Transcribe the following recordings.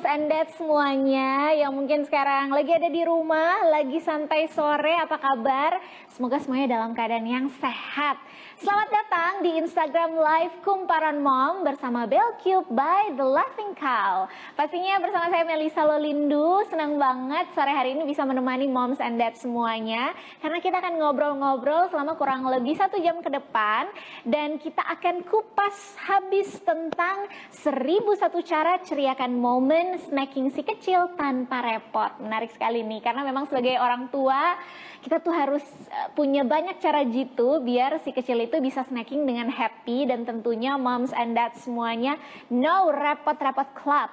moms and dads semuanya yang mungkin sekarang lagi ada di rumah, lagi santai sore, apa kabar? Semoga semuanya dalam keadaan yang sehat. Selamat datang di Instagram Live Kumparan Mom bersama Belcube by The Laughing Cow. Pastinya bersama saya Melisa Lolindu, senang banget sore hari ini bisa menemani moms and dads semuanya. Karena kita akan ngobrol-ngobrol selama kurang lebih 1 jam ke depan. Dan kita akan kupas habis tentang 1001 cara ceriakan momen snacking si kecil tanpa repot. Menarik sekali nih, karena memang sebagai orang tua kita tuh harus punya banyak cara jitu biar si kecil itu bisa snacking dengan happy, dan tentunya moms and dads semuanya no repot-repot club.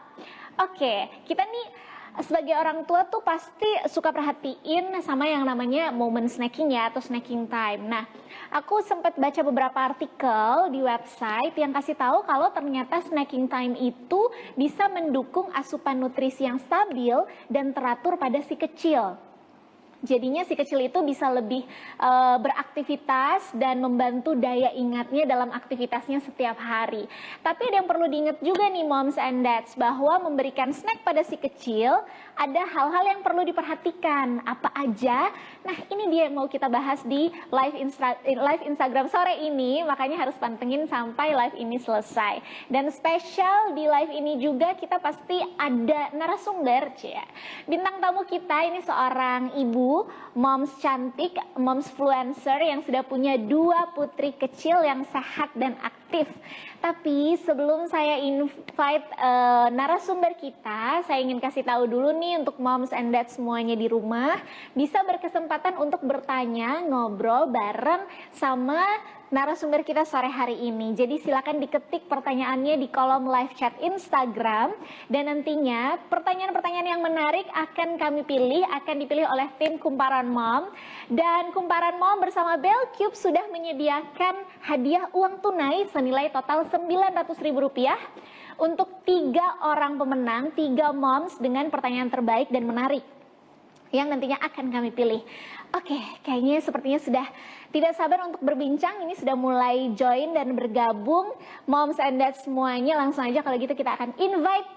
Oke, kita nih sebagai orang tua tuh pasti suka perhatiin sama yang namanya momen snacking ya, atau snacking time. Nah, aku sempat baca beberapa artikel di website yang kasih tahu kalau ternyata snacking time itu bisa mendukung asupan nutrisi yang stabil dan teratur pada si kecil. Jadinya si kecil itu bisa lebih beraktivitas dan membantu daya ingatnya dalam aktivitasnya setiap hari. Tapi ada yang perlu diingat juga nih moms and dads, bahwa memberikan snack pada si kecil ada hal-hal yang perlu diperhatikan. Apa aja? Nah, ini dia yang mau kita bahas di live Instagram sore ini, makanya harus pantengin sampai live ini selesai. Dan spesial di live ini juga kita pasti ada narasumber, bintang tamu kita ini seorang ibu, moms cantik, moms influencer yang sudah punya 2 putri kecil yang sehat dan aktif. Tapi sebelum saya invite narasumber kita, saya ingin kasih tahu dulu nih untuk moms and dads semuanya di rumah bisa berkesempatan untuk bertanya, ngobrol bareng sama narasumber kita sore hari ini. Jadi silakan diketik pertanyaannya di kolom live chat Instagram, dan nantinya pertanyaan-pertanyaan yang menarik akan kami pilih, akan dipilih oleh tim Kumparan Mom. Dan Kumparan Mom bersama Belcube sudah menyediakan hadiah uang tunai senilai total Rp900.000 untuk 3 orang pemenang, 3 moms dengan pertanyaan terbaik dan menarik yang nantinya akan kami pilih. Oke, kayaknya sepertinya sudah tidak sabar untuk berbincang. Ini sudah mulai join dan bergabung moms and dads semuanya. Langsung aja kalau gitu kita akan invite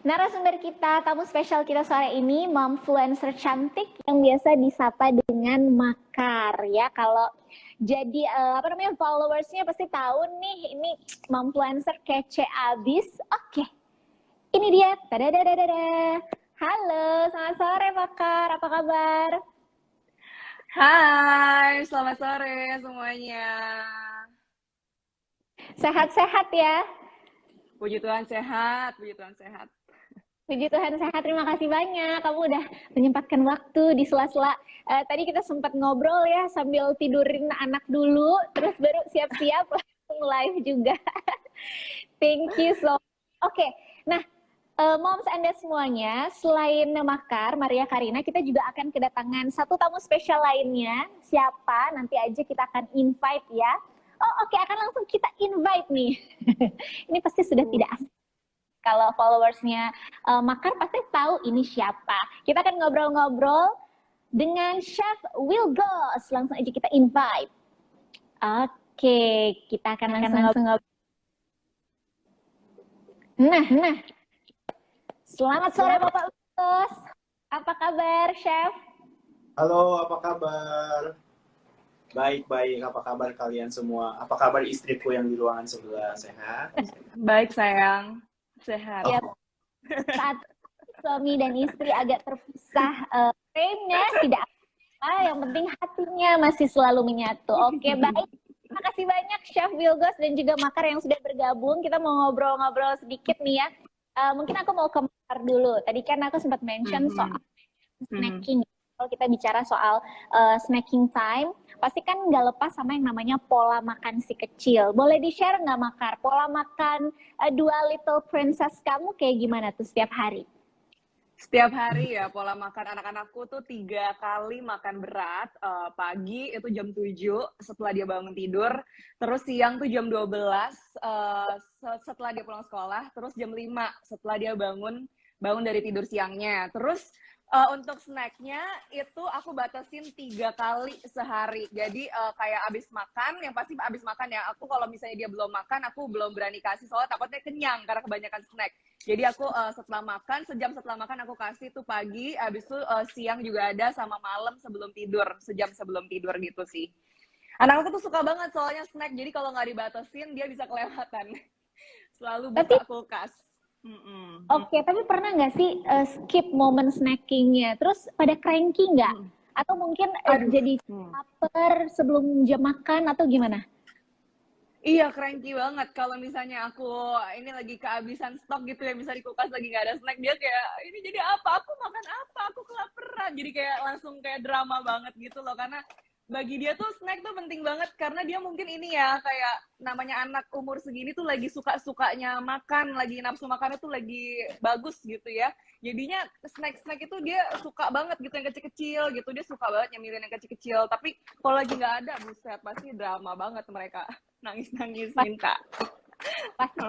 narasumber kita, tamu spesial kita sore ini, momfluencer cantik yang biasa disapa dengan Makar ya. Kalau jadi followersnya pasti tahu nih, ini momfluencer kece abis. Oke, ini dia. Tadadadadada. Halo, selamat sore Makar, apa kabar? Hai, selamat sore semuanya. Sehat-sehat ya? Puji Tuhan sehat, puji Tuhan sehat. Puji Tuhan sehat, terima kasih banyak. Kamu udah menyempatkan waktu di sela-sela. Tadi kita sempat ngobrol ya sambil tidurin anak dulu, terus baru siap-siap langsung live juga. Thank you so much. Oke, nah moms and dads semuanya, selain Makar, Maria Karina, kita juga akan kedatangan satu tamu spesial lainnya. Siapa? Nanti aja kita akan invite ya. Oh oke, akan langsung kita invite nih. Ini pasti sudah tidak asing. Kalau followersnya Makar pasti tahu ini siapa. Kita akan ngobrol-ngobrol dengan Chef Wilgos. Langsung aja kita invite. Oke, kita akan langsung ngobrol. Nah. Selamat sore Bapak Wilgos. Apa kabar, Chef? Halo, apa kabar? Baik-baik, apa kabar kalian semua? Apa kabar istriku yang di ruangan sebelah? Sehat? Baik sayang, sehat. Ya, saat suami dan istri agak terpisah frame-nya tidak apa, yang penting hatinya masih selalu menyatu. Oke, baik. Terima kasih banyak Chef Wilgos dan juga Makar yang sudah bergabung. Kita mau ngobrol-ngobrol sedikit nih ya. Mungkin aku mau ke Makar dulu. Tadi kan aku sempat mention soal snacking. Kalau kita bicara soal snacking time, pasti kan nggak lepas sama yang namanya pola makan si kecil. Boleh di-share nggak Makar? Pola makan 2 little princess kamu kayak gimana tuh setiap hari? Setiap hari ya, pola makan anak-anakku tuh 3 kali makan berat. Pagi itu jam 7 setelah dia bangun tidur. Terus siang tuh jam 12 setelah dia pulang sekolah. Terus jam 5 setelah dia bangun bangun dari tidur siangnya. Terus untuk snacknya itu aku batasin 3 kali sehari. Jadi kayak abis makan, yang pasti abis makan ya. Aku kalau misalnya dia belum makan, aku belum berani kasih soalnya takutnya kenyang karena kebanyakan snack. Jadi aku setelah makan, sejam setelah makan aku kasih tuh pagi, abis itu siang juga ada sama malam sebelum tidur, sejam sebelum tidur gitu sih. Anak aku tuh suka banget soalnya snack, jadi kalau nggak dibatasin dia bisa kelewatan. Selalu Tapi buka kulkas. oke, tapi pernah nggak sih skip momen snackingnya? Terus pada cranky nggak? Atau mungkin Aduh. jadi lapar sebelum jam makan atau gimana? Iya, cranky banget. Kalau misalnya aku ini lagi kehabisan stok gitu ya, bisa di kulkas lagi nggak ada snack, dia kayak, ini jadi apa? Aku makan apa? Aku kelaparan. Jadi kayak langsung kayak drama banget gitu loh. Karena bagi dia tuh snack tuh penting banget. Karena dia mungkin ini ya, kayak namanya anak umur segini tuh lagi suka-sukanya makan, lagi nafsu makannya tuh lagi bagus gitu ya. Jadinya snack-snack itu dia suka banget gitu, yang kecil-kecil gitu. Dia suka banget nyemilin yang kecil-kecil. Tapi kalau lagi nggak ada, buset, pasti drama banget mereka. Nangis-nangis minta. Pasti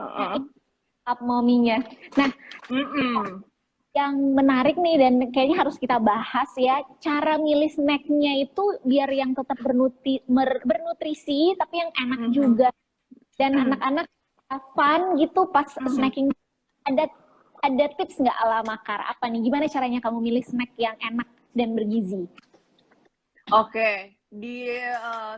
up mominya. Nah, yang menarik nih dan kayaknya harus kita bahas ya, cara milih snacknya itu biar yang tetap bernutrisi tapi yang enak juga, dan anak-anak fun gitu pas snacking. Ada tips nggak ala Makar? Apa nih, gimana caranya kamu milih snack yang enak dan bergizi? Oke, di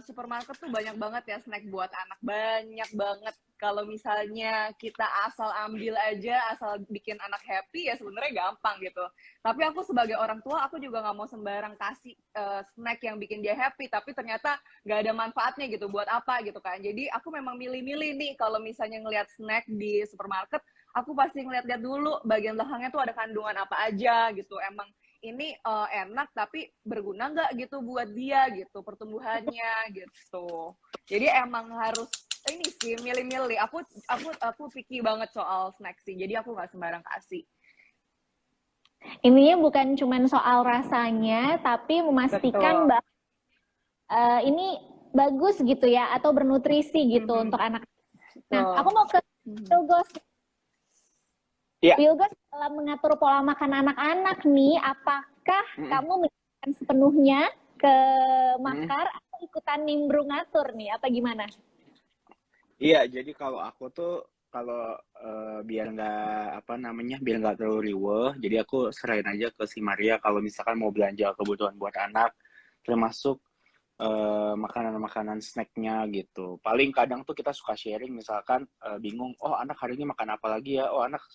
supermarket tuh banyak banget ya snack buat anak, banyak banget. Kalau misalnya kita asal ambil aja, asal bikin anak happy ya sebenarnya gampang gitu. Tapi aku sebagai orang tua, aku juga nggak mau sembarang kasih snack yang bikin dia happy, tapi ternyata nggak ada manfaatnya gitu, buat apa gitu kan. Jadi aku memang milih-milih nih, kalau misalnya ngelihat snack di supermarket, aku pasti ngeliat-liat dulu bagian belakangnya tuh ada kandungan apa aja gitu. Emang ini enak tapi berguna nggak gitu buat dia gitu, pertumbuhannya gitu. Jadi emang harus ini sih, milih-milih. Aku picky banget soal snack sih, jadi aku nggak sembarang kasih. Ininya bukan cuma soal rasanya, tapi memastikan bahwa ini bagus gitu ya, atau bernutrisi gitu untuk anak. Nah, aku mau ke Wilgos. Wilgos, dalam mengatur pola makan anak-anak nih, apakah kamu menyiapkan sepenuhnya ke Makar atau ikutan nimbrung ngatur nih, apa gimana? Iya, jadi kalau aku tuh kalau biar nggak biar nggak terlalu riweh, jadi aku serahin aja ke si Maria kalau misalkan mau belanja kebutuhan buat anak, termasuk makanan-makanan snacknya gitu. Paling kadang tuh kita suka sharing, misalkan bingung, oh anak hari ini makan apa lagi ya, oh anak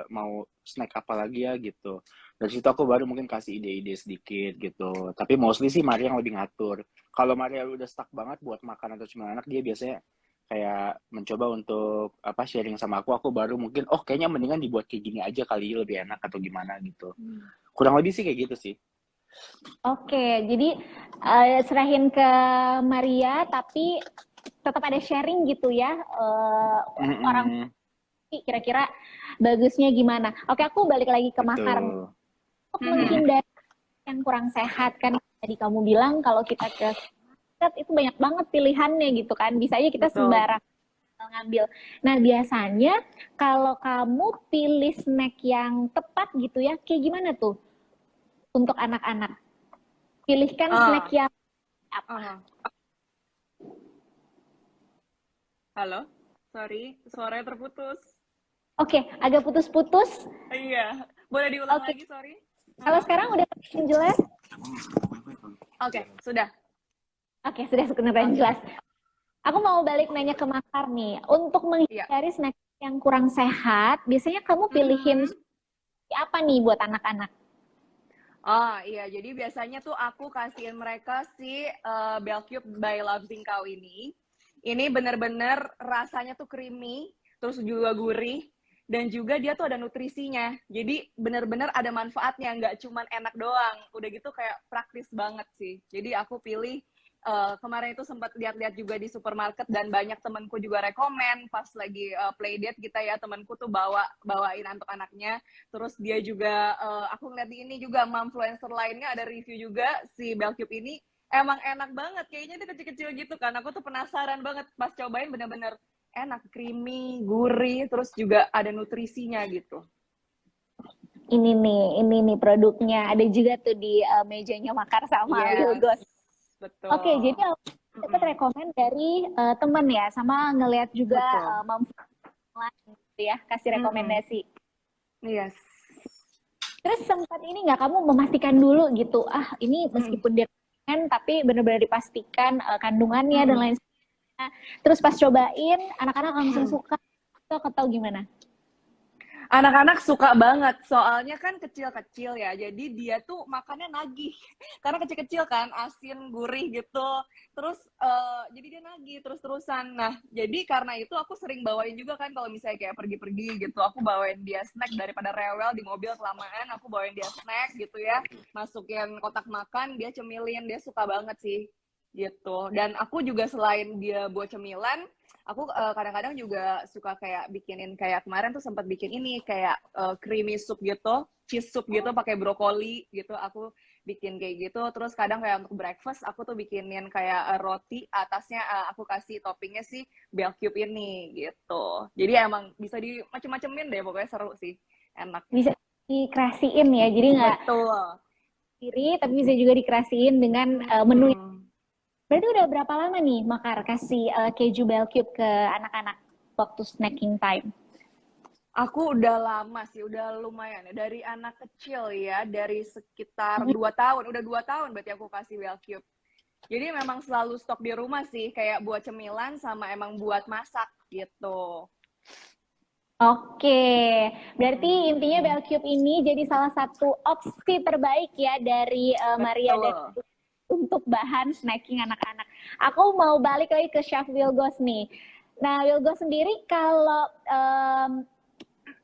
mau snack apa lagi ya gitu. Dari situ aku baru mungkin kasih ide-ide sedikit gitu. Tapi mostly sih Maria yang lebih ngatur. Kalau Maria udah stuck banget buat makan atau cuma anak, dia biasanya kayak mencoba untuk sharing sama aku baru mungkin kayaknya mendingan dibuat kayak gini aja kali, lebih enak atau gimana gitu. Kurang lebih sih kayak gitu sih. Oke, jadi serahin ke Maria tapi tetap ada sharing gitu ya, orang kira-kira bagusnya gimana. Oke, aku balik lagi ke Makar. Untuk menghindari yang kurang sehat, kan tadi kamu bilang kalau kita ke itu banyak banget pilihannya gitu kan, bisa aja kita sembarang ngambil. Nah, biasanya kalau kamu pilih snack yang tepat gitu ya, kayak gimana tuh untuk anak-anak? Pilihkan snack yang apa? Halo, sorry, suaranya terputus. Oke, agak putus-putus. Iya, boleh diulang lagi, sorry. Kalau sekarang udah jelas? Oke, sudah. Oke, sudah kedengeran jelas. Aku mau balik nanya ke Makar nih. Untuk menghindari snack yang kurang sehat, biasanya kamu pilihin apa nih buat anak-anak? Oh iya, jadi biasanya tuh aku kasihin mereka si Belcube by Love Zincao ini. Ini bener-bener rasanya tuh creamy, terus juga gurih, dan juga dia tuh ada nutrisinya. Jadi bener-bener ada manfaatnya, nggak cuman enak doang. Udah gitu kayak praktis banget sih. Jadi aku pilih, kemarin itu sempat lihat-lihat juga di supermarket dan banyak temanku juga rekomen pas lagi playdate kita ya, temanku tuh bawain untuk anaknya. Terus dia juga aku ngeliat di ini juga influencer lainnya ada review juga si Belcube ini emang enak banget, kayaknya dia kecil-kecil gitu kan. Aku tuh penasaran banget pas cobain, bener-bener enak, creamy, gurih, terus juga ada nutrisinya gitu. ini nih produknya. Ada juga tuh di mejanya Makar sama Yes, Wilgos. Oke, betul. jadi aku dapat rekomen dari temen ya, sama ngelihat juga Betul. Mom lain gitu ya, kasih rekomendasi. Yes. Terus sempat ini nggak kamu memastikan dulu gitu, ini meskipun dia kan, tapi benar-benar dipastikan kandungannya dan lain sebagainya. Terus pas cobain, anak-anak langsung suka atau gimana? Anak-anak suka banget, soalnya kan kecil-kecil ya, jadi dia tuh makannya nagih. Karena kecil-kecil kan, asin, gurih gitu. Terus, jadi dia nagih terus-terusan. Nah, jadi karena itu aku sering bawain juga kan, kalau misalnya kayak pergi-pergi gitu, aku bawain dia snack daripada rewel di mobil kelamaan, aku bawain dia snack gitu ya. Masukin kotak makan, dia cemilin, dia suka banget sih. Gitu. Dan aku juga selain dia buat cemilan, aku kadang-kadang juga suka kayak bikinin, kayak kemarin tuh sempat bikin ini kayak creamy soup gitu, cheese soup gitu pakai brokoli gitu, aku bikin kayak gitu. Terus kadang kayak untuk breakfast aku tuh bikinin kayak roti, atasnya aku kasih toppingnya sih bell cube ini gitu. Jadi emang bisa di macem-macemin deh, pokoknya seru sih, enak. Bisa dikerasiin ya, jadi nggak Betul. sendiri, tapi bisa juga dikerasiin dengan menu. Berarti udah berapa lama nih Makar kasih keju bell cube ke anak-anak waktu snacking time? Aku udah lama sih, udah lumayan ya. Dari anak kecil ya, dari sekitar 2 tahun. Udah 2 tahun berarti aku kasih Well Cube. Jadi memang selalu stok di rumah sih, kayak buat cemilan sama emang buat masak gitu. Oke, berarti intinya bell cube ini jadi salah satu opsi terbaik ya dari Maria dan Betul. untuk bahan snacking anak-anak. Aku mau balik lagi ke Chef Wilgos nih. Nah, Wilgos sendiri kalau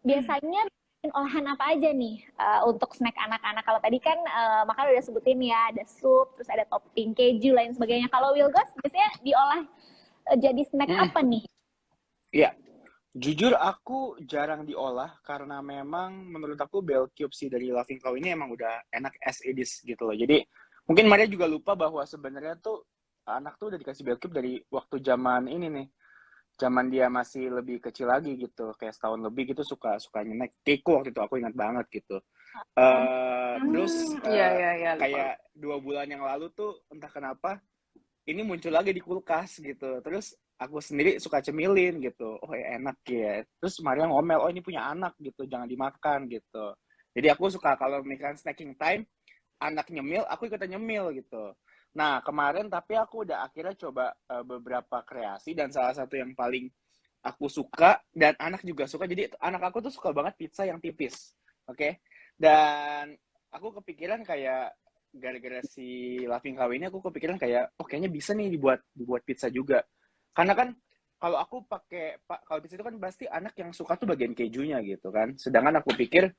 biasanya bikin olahan apa aja nih untuk snack anak-anak? Kalau tadi kan Makar udah sebutin ya, ada sup, terus ada topping keju, lain sebagainya. Kalau Wilgos biasanya diolah jadi snack apa nih? Iya, jujur aku jarang diolah karena memang menurut aku bell cube sih dari Loving Cow ini emang udah enak as it is gitu loh. Jadi mungkin Maria juga lupa bahwa sebenarnya tuh anak tuh udah dikasih bell cube dari waktu zaman ini nih. Zaman dia masih lebih kecil lagi gitu, kayak setahun lebih gitu suka naik Keko waktu itu aku ingat banget gitu. Terus Iya, kayak 2 bulan yang lalu tuh entah kenapa ini muncul lagi di kulkas gitu. Terus aku sendiri suka cemilin gitu. Oh ya enak ya. Terus Maria ngomel, oh ini punya anak gitu, jangan dimakan gitu. Jadi aku suka kalau misalkan snacking time, anak nyemil, aku ikutan nyemil gitu. Nah kemarin tapi aku udah akhirnya coba beberapa kreasi dan salah satu yang paling aku suka dan anak juga suka. Jadi anak aku tuh suka banget pizza yang tipis, oke? Dan aku kepikiran kayak gara-gara si Laughing Cow ini aku kepikiran kayak oh kayaknya bisa nih dibuat pizza juga. Karena kan kalau aku pakai kalau pizza itu kan pasti anak yang suka tuh bagian kejunya gitu kan. Sedangkan aku pikir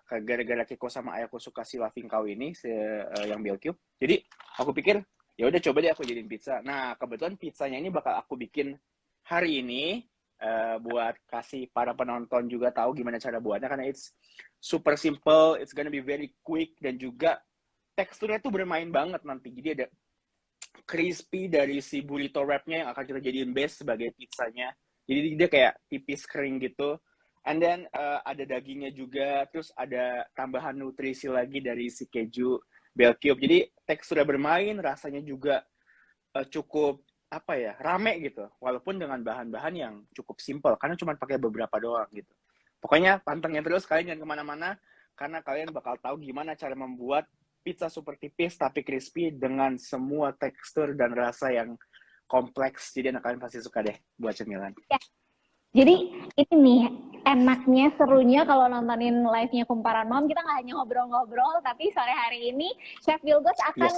gara-gara Kiko sama ayahku suka si Laughing Cow ini yang Bell Cube. Jadi aku pikir ya udah coba deh aku jadiin pizza. Nah, kebetulan pizzanya ini bakal aku bikin hari ini buat kasih para penonton juga tahu gimana cara buatnya karena it's super simple, it's gonna be very quick dan juga teksturnya tuh bermain banget nanti. Jadi ada crispy dari si burrito wrapnya yang akan kita jadiin base sebagai pizzanya. Jadi dia kayak tipis kering gitu. And then ada dagingnya juga, terus ada tambahan nutrisi lagi dari si keju bell cube. Jadi teksturnya bermain, rasanya juga cukup apa ya, rame gitu. Walaupun dengan bahan-bahan yang cukup simpel, karena cuma pakai beberapa doang gitu. Pokoknya pantengin terus, kalian jangan kemana-mana, karena kalian bakal tahu gimana cara membuat pizza super tipis tapi crispy dengan semua tekstur dan rasa yang kompleks. Jadi anak kalian pasti suka deh buat cemilan. Ya. Jadi ini nih enaknya, serunya kalau nontonin live-nya Kumparan Mom, kita nggak hanya ngobrol-ngobrol, tapi sore hari ini Chef Wilgos akan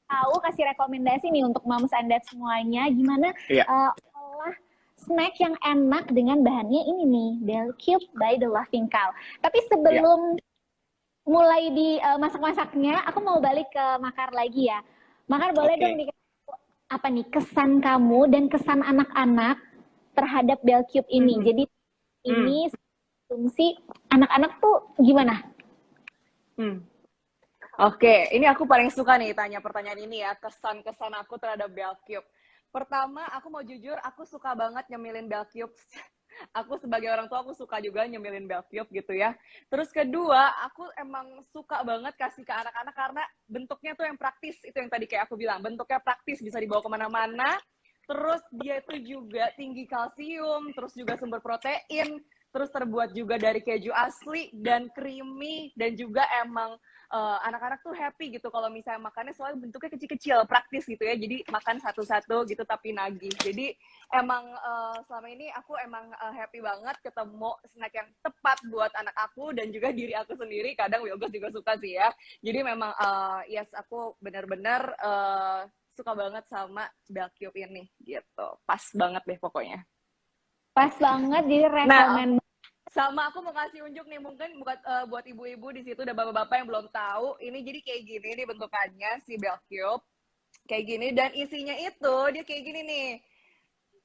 tahu kasih rekomendasi nih untuk moms and dad semuanya gimana olah snack yang enak dengan bahannya ini nih, Bell Cube by The Laughing Cow. Tapi sebelum mulai di masak-masaknya, aku mau balik ke Makar lagi ya. Makar boleh dong dikasih apa nih kesan kamu dan kesan anak-anak terhadap Bell Cube ini. Jadi ini fungsi anak-anak tuh gimana? Oke, ini aku paling suka nih tanya pertanyaan ini ya, kesan-kesan aku terhadap Bell Cube. Pertama, aku mau jujur, aku suka banget nyemilin Bell Cube. aku sebagai orang tua aku suka juga nyemilin bell cube gitu ya. Terus kedua, aku emang suka banget kasih ke anak-anak karena bentuknya tuh yang praktis, itu yang tadi kayak aku bilang, bentuknya praktis, bisa dibawa kemana-mana. Terus dia itu juga tinggi kalsium, terus juga sumber protein, terus terbuat juga dari keju asli dan creamy, dan juga emang anak-anak tuh happy gitu kalau misalnya makannya, soalnya bentuknya kecil-kecil, praktis gitu ya, jadi makan satu-satu gitu tapi nagih. Jadi emang selama ini aku emang happy banget ketemu snack yang tepat buat anak aku dan juga diri aku sendiri. Kadang Wilgos juga suka sih ya. Jadi memang yes, aku benar-benar suka banget sama bell cube ini gitu. Pas banget deh pokoknya. Pas banget, jadi Nah, rekomen. sama aku mau kasih unjuk nih, mungkin buat ibu-ibu di situ dan bapak-bapak yang belum tahu, ini jadi kayak gini nih bentukannya si bell cube. Kayak gini, dan isinya itu dia kayak gini nih.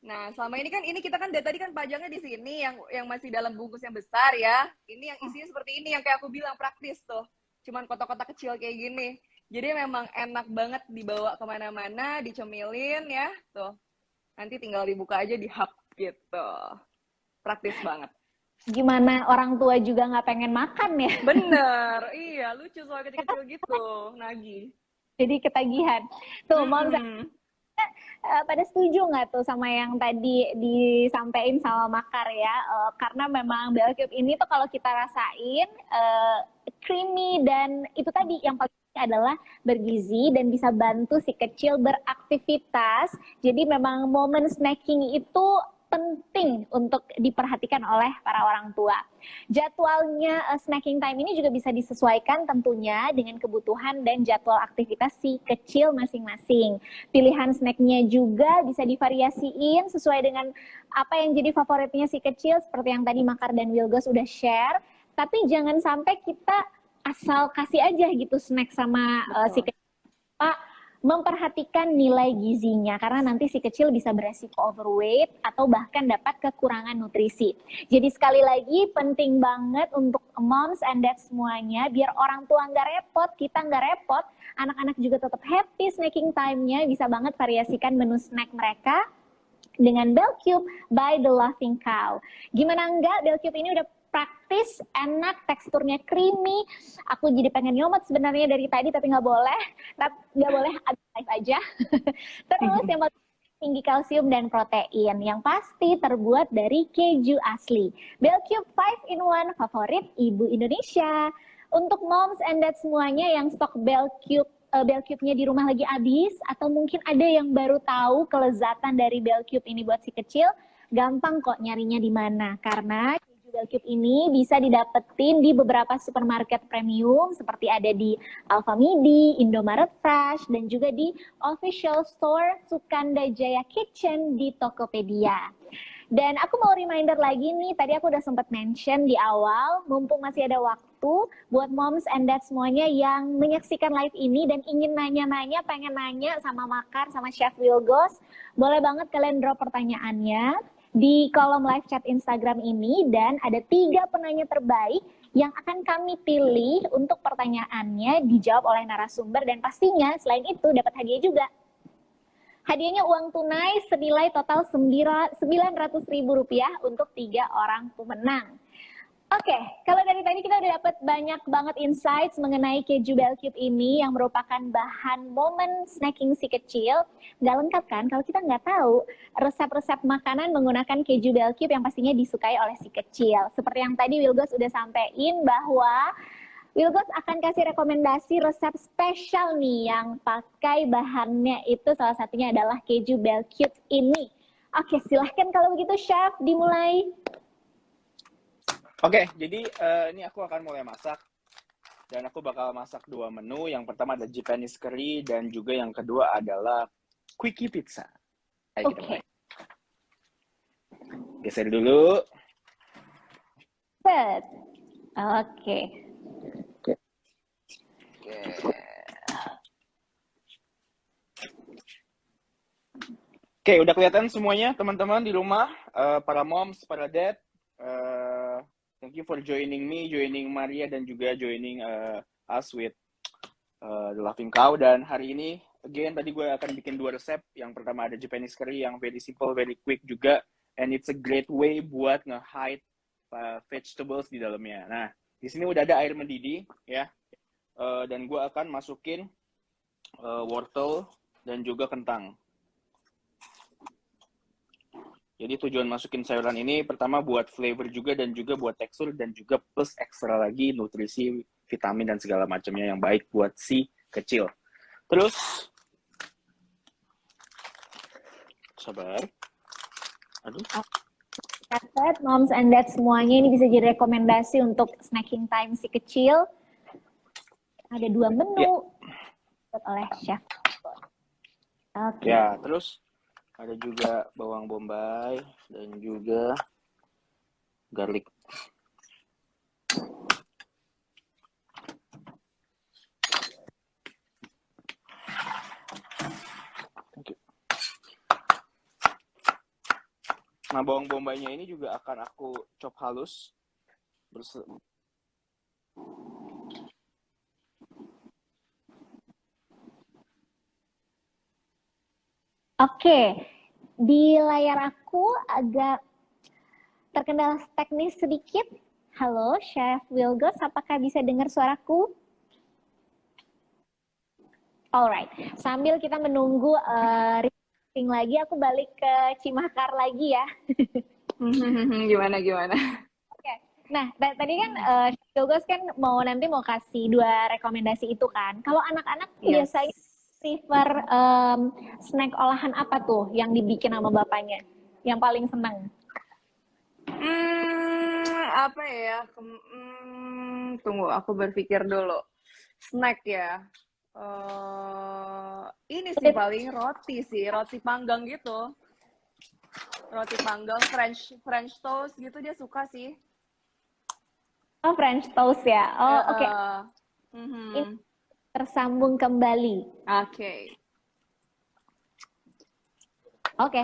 Nah, selama ini kan kita kan dari tadi kan pajangnya di sini yang masih dalam bungkus yang besar ya. Ini yang isinya seperti ini yang kayak aku bilang praktis tuh. Cuman kotak-kotak kecil kayak gini. Jadi memang enak banget dibawa kemana-mana, dicemilin ya. Tuh, nanti tinggal dibuka aja di hub gitu. Praktis banget. Gimana orang tua juga nggak pengen makan ya? Bener, iya lucu soal kecil-kecil gitu, nagih. Jadi ketagihan. Tuh, Moms, Mm-mm. pada setuju nggak tuh sama yang tadi disampaikan sama Makar ya? Karena memang bell cube ini tuh kalau kita rasain creamy, dan itu tadi yang paling penting adalah bergizi dan bisa bantu si kecil beraktivitas. Jadi memang momen snacking itu penting untuk diperhatikan oleh para orang tua. Jadwalnya snacking time ini juga bisa disesuaikan tentunya dengan kebutuhan dan jadwal aktivitas si kecil masing-masing. Pilihan snacknya juga bisa divariasiin sesuai dengan apa yang jadi favoritnya si kecil, seperti yang tadi Makar dan Wilgos udah share. Tapi jangan sampai kita asal kasih aja gitu snack sama si Betul. kecil. Pak, memperhatikan nilai gizinya, karena nanti si kecil bisa beresiko overweight atau bahkan dapat kekurangan nutrisi. Jadi sekali lagi penting banget untuk moms and dads semuanya, biar orang tua nggak repot, kita nggak repot, anak-anak juga tetap happy snacking time-nya, bisa banget variasikan menu snack mereka dengan Bell Cube by The Laughing Cow. Gimana enggak, Bell Cube ini udah praktis, enak, teksturnya creamy. Aku jadi pengen nyomot sebenarnya dari tadi, tapi nggak boleh. Nggak boleh, live aja. Terus yang paling tinggi kalsium dan protein, yang pasti terbuat dari keju asli. Bell Cube 5 in 1 favorit ibu Indonesia. Untuk moms and dad semuanya yang stok Bell Cube-nya di rumah lagi habis, atau mungkin ada yang baru tahu kelezatan dari Bell Cube ini buat si kecil, gampang kok nyarinya di mana. Karena keju Bell Cube ini bisa didapetin di beberapa supermarket premium, seperti ada di Alfamidi, Indomaret Fresh, dan juga di official store Sukanda Jaya Kitchen di Tokopedia. Dan aku mau reminder lagi nih, tadi aku udah sempat mention di awal, mumpung masih ada waktu, buat moms and dad semuanya yang menyaksikan live ini dan ingin nanya-nanya, pengen nanya sama Makar, sama Chef Wilgos, boleh banget kalian drop pertanyaannya di kolom live chat Instagram ini, dan ada 3 penanya terbaik yang akan kami pilih untuk pertanyaannya dijawab oleh narasumber, dan pastinya selain itu dapat hadiah juga. Hadiahnya uang tunai senilai total Rp900.000 untuk 3 orang pemenang. Oke, kalau dari tadi kita udah dapat banyak banget insights mengenai keju Bell Cube ini yang merupakan bahan momen snacking si kecil. Nggak lengkap kan kalau kita nggak tahu resep-resep makanan menggunakan keju Bell Cube yang pastinya disukai oleh si kecil. Seperti yang tadi Wilgos udah sampein bahwa Wilgos akan kasih rekomendasi resep spesial nih yang pakai bahannya itu salah satunya adalah keju Bell Cube ini. Oke, silahkan kalau begitu Chef dimulai. Oke, jadi ini aku akan mulai masak. Dan aku bakal masak 2 menu. Yang pertama ada Japanese curry dan juga yang kedua adalah quickie pizza. Ayo kita mulai. Geser dulu. Set. Oke. Oke, udah kelihatan semuanya teman-teman di rumah, para moms, para dad. Thank you for joining me, joining Maria, dan juga joining us with The Laughing Cow. Dan hari ini, again, tadi gue akan bikin 2 resep. Yang pertama ada Japanese curry yang very simple, very quick juga. and it's a great way buat nge-hide vegetables di dalamnya. Nah, di sini udah ada air mendidih ya. Dan gue akan masukin wortel dan juga kentang. Jadi tujuan masukin sayuran ini pertama buat flavor juga dan juga buat tekstur dan juga plus ekstra lagi nutrisi, vitamin dan segala macamnya yang baik buat si kecil. Terus sabar. Aduh. Catat, moms and dad semuanya ini bisa jadi rekomendasi untuk snacking time si kecil. Ada 2 menu buat oleh chef. Oke. Ya, terus ada juga bawang bombay dan juga garlic. Nah, bawang bombaynya ini juga akan aku chop halus. Oke, di layar aku agak terkendala teknis sedikit. Halo, Chef Wilgos, apakah bisa dengar suaraku? Alright, sambil kita menunggu recording lagi, aku balik ke Cimakar lagi ya. Gimana? Oke. Nah, tadi kan Chef Wilgos kan nanti mau kasih 2 rekomendasi itu kan. Kalau anak-anak biasanya prefer snack olahan apa tuh yang dibikin sama bapaknya? Yang paling senang? Apa ya? Tunggu, aku berpikir dulu. Snack ya. Ini sih paling roti panggang gitu. Roti panggang, French toast gitu dia suka sih. Oh, French toast ya. Oh, oke. Ini Tersambung kembali. Oke. Oke.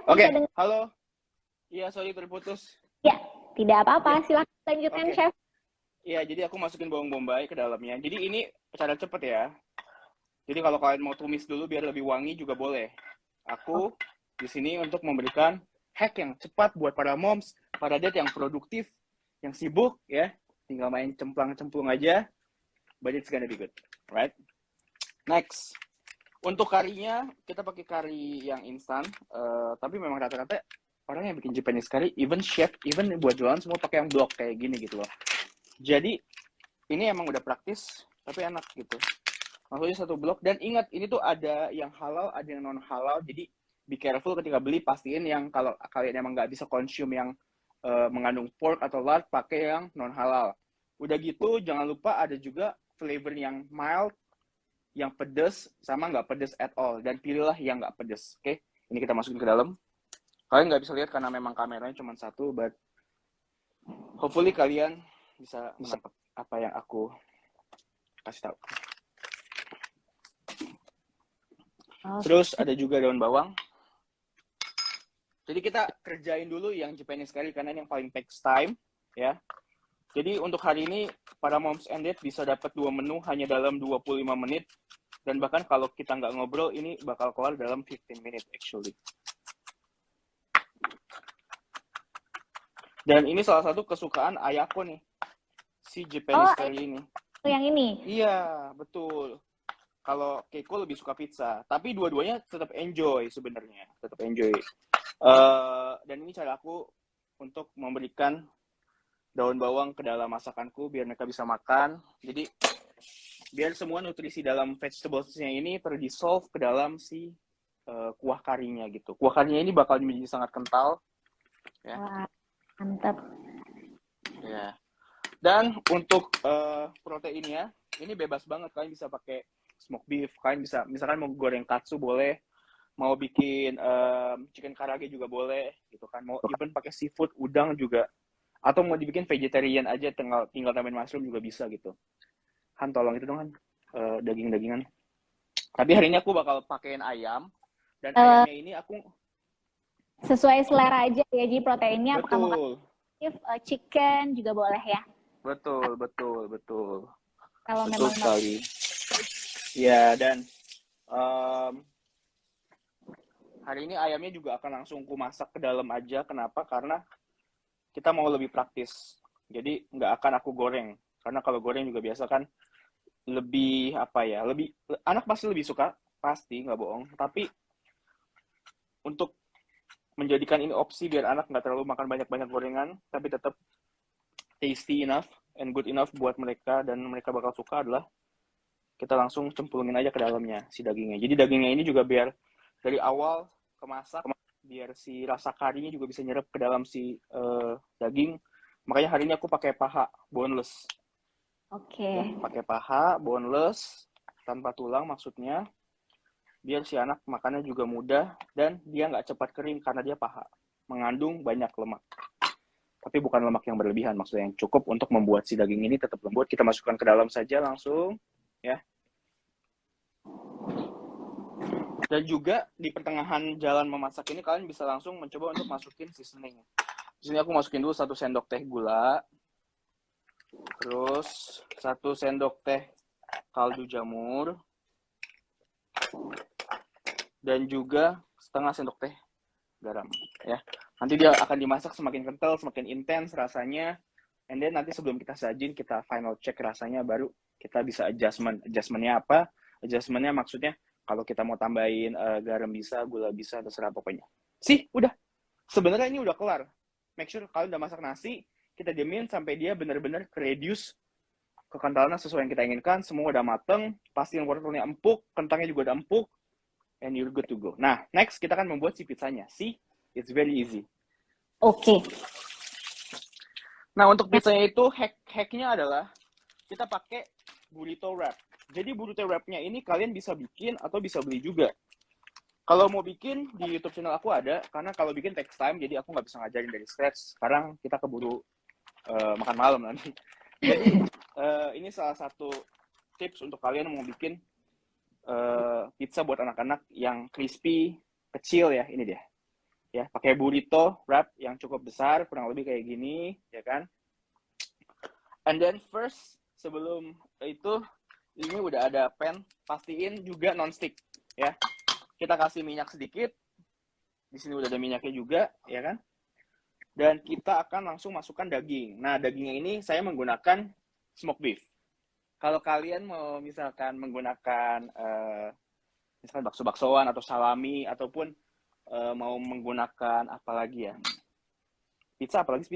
Oke, halo. Iya, sorry terputus. Ya, tidak apa-apa. Silakan lanjutkan, Chef. Iya, jadi aku masukin bawang bombay ke dalamnya. Jadi ini cara cepet ya. Jadi kalau kalian mau tumis dulu biar lebih wangi juga boleh. Aku di sini untuk memberikan hack yang cepat buat para moms, para dad yang produktif, yang sibuk ya. Tinggal main cemplang-cemplung aja. But it's gonna be good, right? Next, untuk karinya kita pakai kari yang instan, tapi memang rata-rata orang yang bikin Japanese curry, even chef, even buat jualan semua pakai yang blok kayak gini gitu loh. Jadi ini emang udah praktis, tapi enak gitu. Maksudnya 1 blok, dan ingat ini tuh ada yang halal, ada yang non halal. Jadi be careful ketika beli, pastiin yang kalau kalian emang nggak bisa consume yang mengandung pork atau lard, pakai yang non halal. Udah gitu jangan lupa ada juga flavor yang mild, yang pedas, sama nggak pedas at all. Dan pilihlah yang nggak pedas, oke? Ini kita masukin ke dalam. Kalian nggak bisa lihat karena memang kameranya cuma 1, but hopefully kalian bisa menangkap apa yang aku kasih tahu. Terus ada juga daun bawang. Jadi kita kerjain dulu yang Japanese curry karena ini yang paling takes time, ya. Jadi untuk hari ini para moms and dad bisa dapat 2 menu hanya dalam 25 menit. Dan bahkan kalau kita nggak ngobrol, ini bakal keluar dalam 15 minutes actually. Dan ini salah satu kesukaan ayahku nih, si Japanese curry ini. Yang ini? Iya, betul. Kalau Keiko lebih suka pizza. Tapi dua-duanya tetap enjoy sebenarnya. Tetap enjoy. Dan ini cara aku untuk memberikan daun bawang ke dalam masakanku biar mereka bisa makan. Jadi biar semua nutrisi dalam vegetables-nya ini terdissolve ke dalam si kuah karinya gitu. Kuah karinya ini bakal menjadi sangat kental. Ya. Wah, mantap. Ya. Dan untuk proteinnya ini bebas banget. Kalian bisa pakai smoked beef. Kalian bisa misalkan mau goreng katsu boleh. Mau bikin chicken karage juga boleh gitu kan. Mau even pakai seafood, udang juga. Atau mau dibikin vegetarian aja, tinggal tambahin mushroom juga bisa gitu. Han, tolong itu dong, Han. Daging-dagingan. Tapi hari ini aku bakal pakein ayam. Dan ayamnya ini aku... Sesuai selera aja ya, jadi proteinnya betul. Apakah mau chicken juga boleh ya? Betul. Kalau betul memang sekali. Ya, dan... Hari ini ayamnya juga akan langsung ku masak ke dalam aja. Kenapa? Karena kita mau lebih praktis. Jadi nggak akan aku goreng. Karena kalau goreng juga biasa kan lebih apa ya? Lebih anak pasti lebih suka, pasti nggak bohong. Tapi untuk menjadikan ini opsi biar anak nggak terlalu makan banyak-banyak gorengan, tapi tetap tasty enough and good enough buat mereka dan mereka bakal suka adalah kita langsung cemplungin aja ke dalamnya si dagingnya. Jadi dagingnya ini juga biar dari awal kemasak, biar si rasa karinya juga bisa nyerap ke dalam si daging. Makanya hari ini aku pakai paha boneless. Oke. Ya, pakai paha boneless tanpa tulang maksudnya. Biar si anak makannya juga mudah dan dia nggak cepat kering karena dia paha. Mengandung banyak lemak. Tapi bukan lemak yang berlebihan, maksudnya yang cukup untuk membuat si daging ini tetap lembut. Kita masukkan ke dalam saja langsung, ya. Dan juga di pertengahan jalan memasak ini kalian bisa langsung mencoba untuk masukin seasoning. Di sini aku masukin dulu 1 sendok teh gula, terus 1 sendok teh kaldu jamur, dan juga setengah sendok teh garam. Ya, nanti dia akan dimasak semakin kental, semakin intens rasanya. And then nanti sebelum kita sajin, kita final check rasanya, baru kita bisa adjustment. Adjustmentnya apa? Adjustmentnya maksudnya kalau kita mau tambahin garam bisa, gula bisa, terserah pokoknya. Sih, udah. Sebenarnya ini udah kelar. Make sure kalian udah masak nasi, kita diemin sampai dia benar-benar reduce kekentalannya sesuai yang kita inginkan. Semua udah mateng, pastiin wortelnya empuk, kentangnya juga udah empuk, and you're good to go. Nah, next kita akan membuat si pizzanya. See, it's very easy. Oke. Nah, untuk pizzanya itu hacknya adalah kita pakai burrito wrap. Jadi burrito wrapnya ini kalian bisa bikin atau bisa beli juga. Kalau mau bikin di YouTube channel aku ada, karena kalau bikin takes time, jadi aku nggak bisa ngajarin dari scratch. Sekarang kita keburu makan malam nanti. Jadi ini salah satu tips untuk kalian mau bikin pizza buat anak-anak yang crispy, kecil ya. Ini dia. Ya, pakai burrito wrap yang cukup besar, kurang lebih kayak gini, ya kan? And then first, sebelum itu, ini udah ada pan, pastiin juga non-stick, ya. Kita kasih minyak sedikit, di sini udah ada minyaknya juga, ya kan? Dan kita akan langsung masukkan daging. Nah, dagingnya ini saya menggunakan smoked beef. Kalau kalian mau misalkan menggunakan misalkan bakso-baksoan atau salami, ataupun mau menggunakan apa lagi ya? Pizza apalagi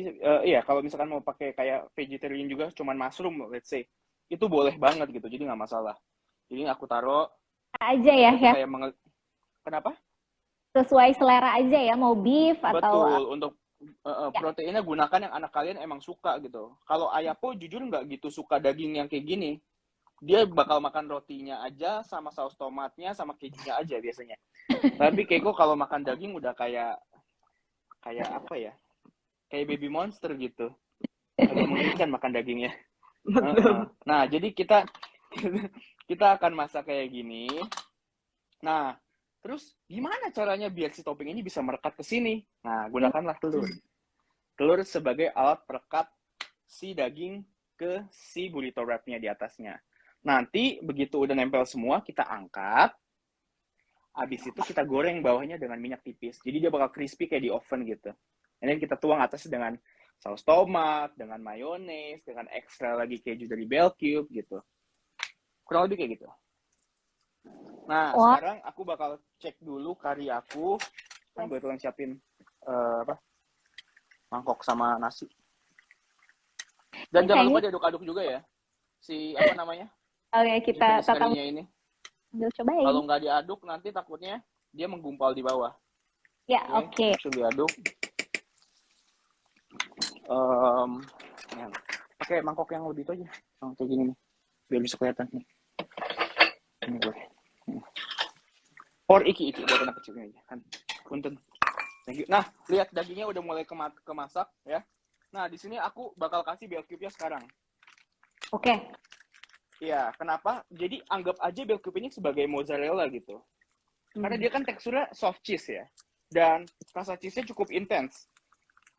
iya, kalau misalkan mau pakai kayak vegetarian juga, cuman mushroom, let's say. Itu boleh banget gitu, jadi nggak masalah. Jadi aku taruh Aja ya, ya. kayak kenapa? Sesuai selera aja ya, mau beef atau Betul, untuk proteinnya gunakan yang anak kalian emang suka gitu. Kalau ayahku jujur nggak gitu suka daging yang kayak gini. Dia bakal makan rotinya aja, sama saus tomatnya, sama kejunya aja biasanya. Tapi Keiko kalau makan daging udah kayak apa ya? Kayak baby monster gitu. Agak mengerikan makan dagingnya. Nah, jadi kita akan masak kayak gini. Nah, terus gimana caranya biar si topping ini bisa merekat ke sini? Nah, gunakanlah telur. Telur sebagai alat perekat si daging ke si burrito wrap-nya di atasnya. Nanti begitu udah nempel semua, kita angkat. Habis itu kita goreng bawahnya dengan minyak tipis. Jadi dia bakal crispy kayak di oven gitu. And then kita tuang atasnya dengan saus tomat, dengan mayones, dengan ekstra lagi keju dari bell cube gitu. Kurang lebih kayak gitu. Nah, sekarang aku bakal cek dulu kari aku. Kan gue tolong siapin mangkok sama nasi. Dan jangan lupa diaduk-aduk juga ya. Si apa namanya? Oke, kita tatap ini. Cobain. Kalau nggak diaduk nanti takutnya dia menggumpal di bawah. Ya, oke. Langsung diaduk. Pakai mangkok yang lebih itu aja, kayak gini nih, biar bisa kelihatan nih. Ini gue. Or iki buat anak kecil aja kan. Punten. Thank you. Nah, lihat dagingnya udah mulai kemasak ya. Nah, di sini aku bakal kasih bell cube-nya sekarang. Oke. Iya, kenapa? Jadi anggap aja bell cube ini sebagai mozzarella gitu. Karena dia kan teksturnya soft cheese ya. Dan rasa cheese-nya cukup intens.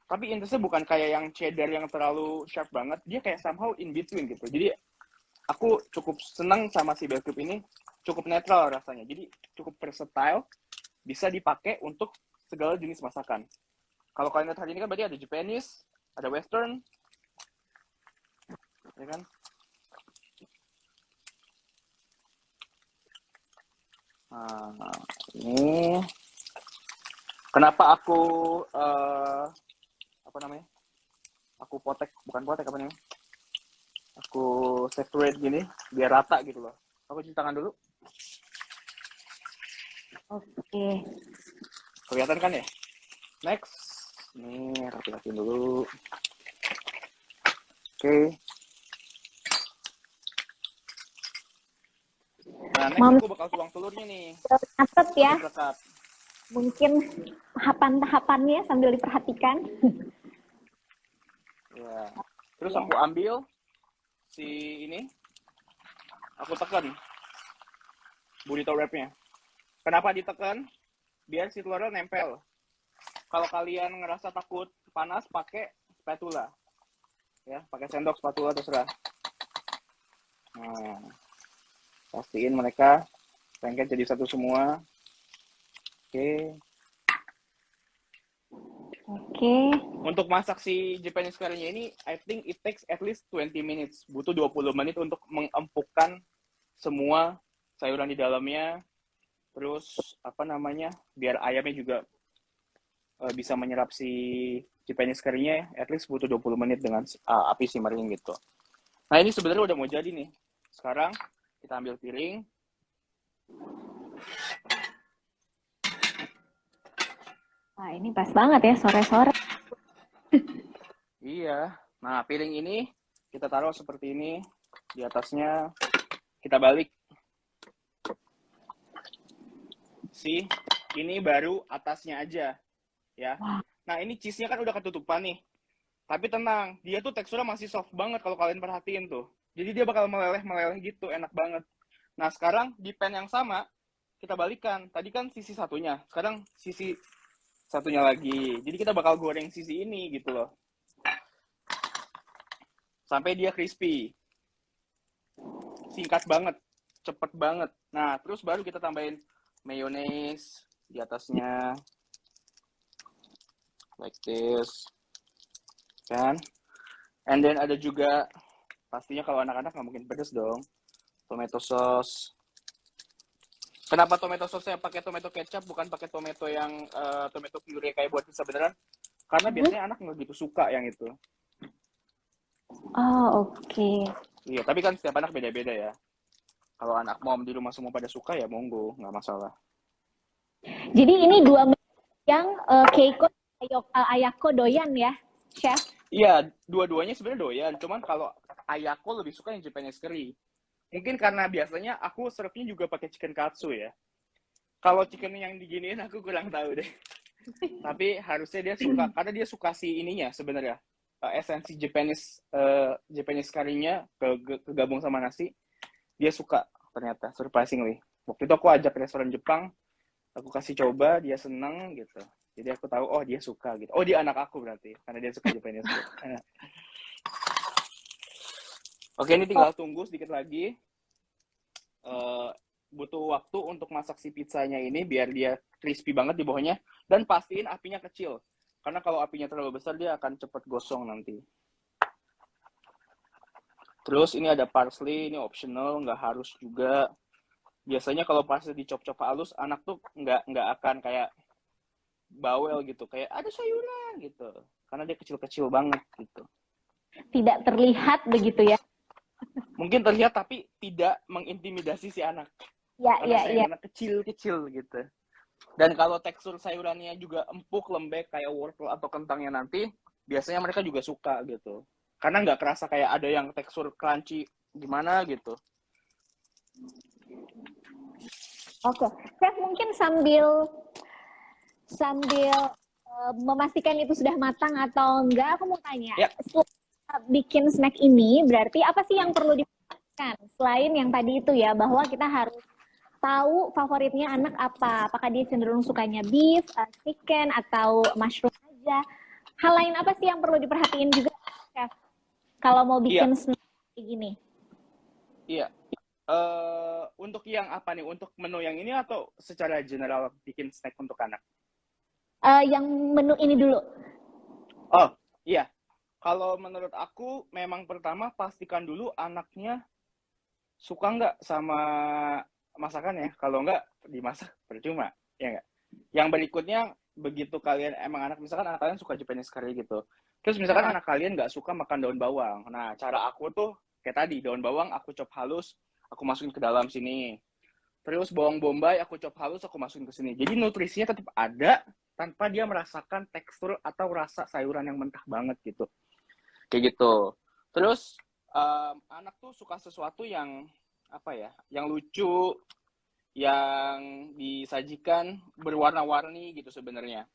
Tapi intensnya bukan kayak yang cheddar yang terlalu sharp banget. Dia kayak somehow in between gitu. Jadi aku cukup senang sama si bell cube ini. Cukup netral rasanya. Jadi cukup versatile. bisa dipakai untuk segala jenis masakan. Kalau kalian lihat hari ini kan berarti ada Japanese, ada Western, ya kan? Nah, ini kenapa aku apa namanya? Aku bukan potek apa namanya? Aku separate gini biar rata gitu loh. Aku cuci tangan dulu. Oke. Kelihatan kan ya? Next. Nih, rapi-rapiin dulu. Oke. Nah, next Mom, aku bakal tuang telurnya nih. catat ya. Lekat. Mungkin tahapan-tahapannya sambil diperhatikan. Ya. Terus aku ambil si ini. Aku tekan burrito wrap-nya. Kenapa ditekan? Biar si telurnya nempel. Kalau kalian ngerasa takut panas, pakai spatula. Ya, pakai sendok, spatula, terserah. Nah, pastiin mereka lengket jadi satu semua. Oke. Oke. Untuk masak si Japanese curry-nya ini, I think it takes at least 20 minutes. Butuh 20 menit untuk mengempukkan semua sayuran di dalamnya. Terus, apa namanya, biar ayamnya juga bisa menyerap si Japanese curry-nya, at least butuh 20 menit dengan api simmering gitu. Nah, ini sebenarnya udah mau jadi nih. Sekarang, kita ambil piring. Wah, ini pas banget ya sore-sore. Iya. Nah, piring ini kita taruh seperti ini. Di atasnya kita balik. Ini baru atasnya aja. Ya. Nah, ini cheese-nya kan udah ketutupan nih. Tapi tenang, dia tuh teksturnya masih soft banget kalau kalian perhatiin tuh. Jadi dia bakal meleleh-meleleh gitu, enak banget. Nah, sekarang di pan yang sama, kita balikan. Tadi kan sisi satunya, sekarang sisi satunya lagi. Jadi kita bakal goreng sisi ini gitu loh. Sampai dia crispy. Singkat banget, cepet banget. Nah, terus baru kita tambahin mayonnaise di atasnya. Like this. Kan? And then ada juga, pastinya kalau anak-anak nggak mungkin pedas dong, tomato sauce. Kenapa tomato sauce-nya pakai tomato kecap, bukan pakai tomato yang tomato puree kayak buat pizza beneran? Karena biasanya anak nggak gitu suka yang itu. Oh, oke. Iya, tapi kan setiap anak beda-beda ya. Kalau anak mom di rumah semua pada suka ya monggo, nggak masalah. Jadi ini dua menu yang Keiko Ayako doyan ya, Chef? Iya, dua-duanya sebenarnya doyan. Cuman kalau Ayako lebih suka yang Japanese curry. Mungkin karena biasanya aku serve-nya juga pakai chicken katsu ya. Kalau chicken yang diginiin aku kurang tahu deh. Tapi harusnya dia suka, karena dia suka si ininya sebenarnya. Esensi Japanese curry-nya kegabung sama nasi. Dia suka ternyata, surprisingly. Waktu itu aku ajak restoran Jepang, aku kasih coba, dia seneng gitu. Jadi aku tahu, oh dia suka gitu. Oh dia anak aku berarti, karena dia suka Japanese food. Oke, ini tinggal tunggu sedikit lagi. Butuh waktu untuk masak si pizzanya ini biar dia crispy banget di bawahnya. Dan pastiin apinya kecil. Karena kalau apinya terlalu besar, dia akan cepat gosong nanti. Terus ini ada parsley, ini optional, nggak harus juga. Biasanya kalau parsley dicop-cop halus, anak tuh nggak akan kayak bawel gitu, kayak ada sayuran gitu. Karena dia kecil-kecil banget gitu. Tidak terlihat begitu ya? Mungkin terlihat tapi tidak mengintimidasi si anak. Ya, Karena ya. sayurannya kecil-kecil gitu. Dan kalau tekstur sayurannya juga empuk, lembek, kayak wortel atau kentangnya nanti, biasanya mereka juga suka gitu. Karena nggak kerasa kayak ada yang tekstur crunchy gimana gitu. Oke, Chef mungkin sambil memastikan itu sudah matang atau enggak, aku mau tanya. Ya. Setelah bikin snack ini, berarti apa sih yang perlu diperhatikan? Selain yang tadi itu ya, bahwa kita harus tahu favoritnya anak apa. Apakah dia cenderung sukanya beef, chicken, atau mushroom aja. Hal lain apa sih yang perlu diperhatiin juga, Chef? Kalau mau bikin snack kayak gini. Iya. Untuk yang apa nih? Untuk menu yang ini atau secara general bikin snack untuk anak? Yang menu ini dulu. Oh, iya. Kalau menurut aku, memang pertama pastikan dulu anaknya suka nggak sama masakan ya. Kalau nggak, dimasak percuma. Ya nggak? Yang berikutnya, begitu kalian, emang misalkan anak kalian suka Japanese curry gitu. Terus misalkan anak kalian nggak suka makan daun bawang. Nah, cara aku tuh, kayak tadi, daun bawang aku chop halus, aku masukin ke dalam sini. Terus bawang bombay aku chop halus, aku masukin ke sini. Jadi nutrisinya tetap ada, tanpa dia merasakan tekstur atau rasa sayuran yang mentah banget gitu. Kayak gitu. Terus anak tuh suka sesuatu yang apa ya, yang lucu, yang disajikan berwarna-warni gitu sebenarnya.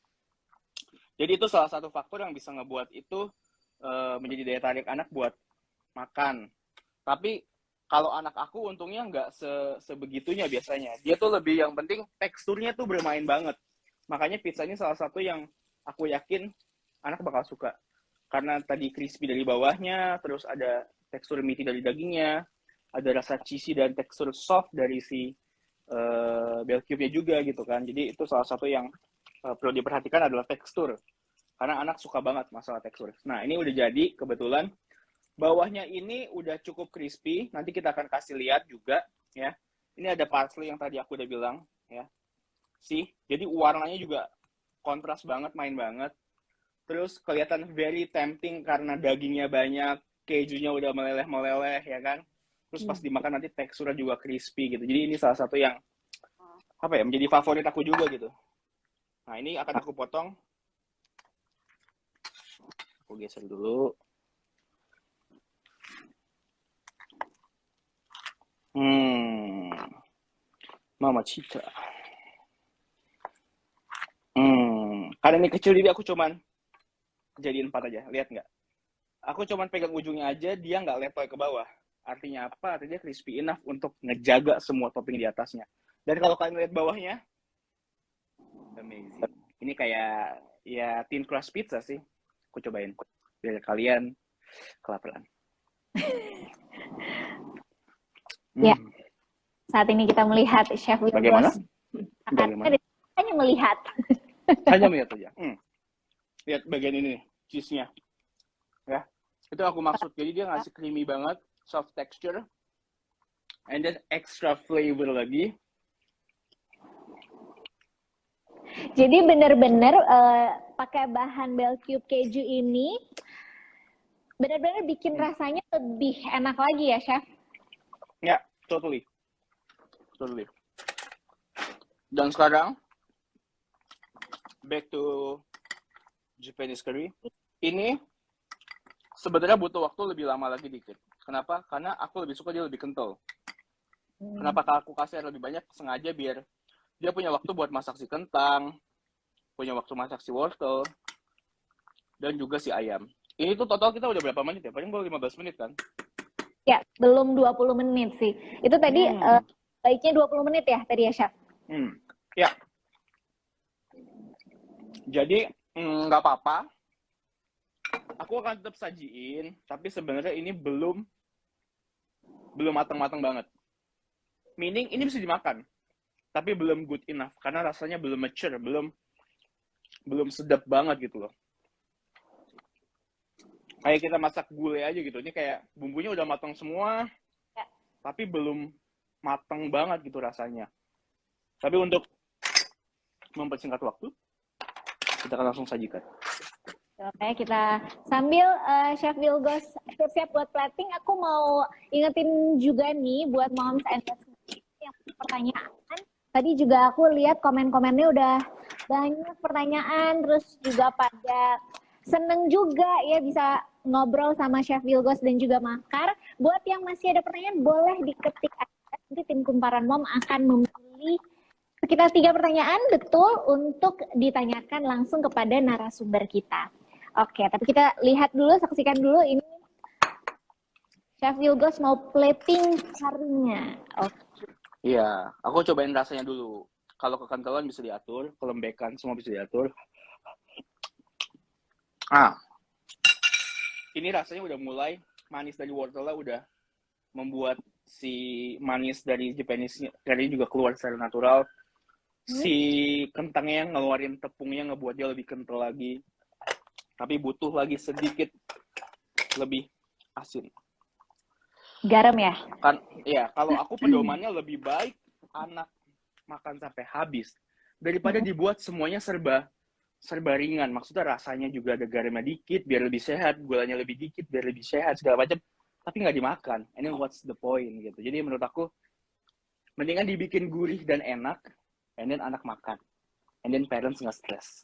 Jadi itu salah satu faktor yang bisa ngebuat itu menjadi daya tarik anak buat makan. Tapi kalau anak aku untungnya nggak sebegitunya biasanya. Dia tuh lebih yang penting teksturnya tuh bermain banget. Makanya pizza ini salah satu yang aku yakin anak bakal suka. Karena tadi crispy dari bawahnya, terus ada tekstur meaty dari dagingnya, ada rasa cheesy dan tekstur soft dari si bell cube-nya juga gitu kan. Jadi itu salah satu yang perlu diperhatikan adalah tekstur. Karena anak suka banget masalah tekstur. Nah, ini udah jadi kebetulan. Bawahnya ini udah cukup crispy. Nanti kita akan kasih lihat juga ya. Ini ada parsley yang tadi aku udah bilang ya. Jadi warnanya juga kontras banget, main banget. Terus kelihatan very tempting karena dagingnya banyak, kejunya udah meleleh-meleleh ya kan. Terus pas dimakan nanti teksturnya juga crispy gitu. Jadi ini salah satu yang apa ya, menjadi favorit aku juga gitu. Nah, ini akan aku potong. Aku geser dulu. Mama Cita. Karena ini kecil jadi aku cuman jadiin 4 aja. Lihat nggak? Aku cuman pegang ujungnya aja, dia nggak letoy ke bawah. Artinya apa? Artinya crispy enough untuk ngejaga semua topping di atasnya. Dan kalau kalian lihat bawahnya, amazing. Ini kayak ya thin crust pizza sih. Aku cobain biar kalian kelaparan. Ya. Saat ini kita melihat Chef Wilgos. Bagaimana? Hanya melihat. Hanya melihat aja. Lihat bagian ini nih, cheese-nya. Ya, itu aku maksud. Jadi dia ngasih creamy banget, soft texture, and then extra flavor lagi. Jadi benar-benar pakai bahan bell cube keju ini benar-benar bikin rasanya lebih enak lagi ya, Chef? Ya, totally. Dan sekarang back to Japanese curry. Ini sebenarnya butuh waktu lebih lama lagi dikit. Kenapa? Karena aku lebih suka dia lebih kental. Kenapa aku kasih air lebih banyak? Sengaja biar dia punya waktu buat masak si kentang, punya waktu masak si wortel, dan juga si ayam. Ini tuh total kita udah berapa menit ya? Paling baru 15 menit kan? Ya, belum 20 menit sih. Itu tadi baiknya 20 menit ya tadi ya, Chef? Ya. Jadi, nggak apa-apa. Aku akan tetap sajiin, tapi sebenarnya ini belum matang-matang banget. Meaning, ini bisa dimakan. Tapi belum good enough. Karena rasanya belum mature, belum sedap banget gitu loh. Kayak kita masak gulai aja gitu. Ini kayak bumbunya udah matang semua, tapi belum matang banget gitu rasanya. Tapi untuk mempersingkat waktu, kita akan langsung sajikan. Oke, kita sambil Chef Wilgos siap-siap buat plating, aku mau ingetin juga nih buat moms and dads yang punya pertanyaan. Tadi juga aku lihat komen-komennya udah banyak pertanyaan, terus juga pada seneng juga ya bisa ngobrol sama Chef Wilgos dan juga Makar. Buat yang masih ada pertanyaan, boleh diketik aja. Nanti tim Kumparan Mom akan memilih sekitar 3 pertanyaan betul untuk ditanyakan langsung kepada narasumber kita. Oke, tapi kita lihat dulu, saksikan dulu ini Chef Wilgos mau plating curry-nya. Oke. Iya, aku cobain rasanya dulu. Kalau kekentalan bisa diatur, kelembekan semua bisa diatur. Ini rasanya udah mulai manis dari wortelnya, udah membuat si manis dari Japanese curry juga keluar secara natural. Si kentangnya ngeluarin tepungnya ngebuat dia lebih kental lagi. Tapi butuh lagi sedikit lebih asin. Garam ya? Kan ya, kalau aku pedomannya lebih baik anak makan sampai habis daripada dibuat semuanya serba ringan. Maksudnya rasanya juga ada garamnya dikit biar lebih sehat, gulanya lebih dikit biar lebih sehat segala macam, tapi nggak dimakan. And then what's the point gitu. Jadi menurut aku mendingan dibikin gurih dan enak, and then anak makan, and then parents nggak stress.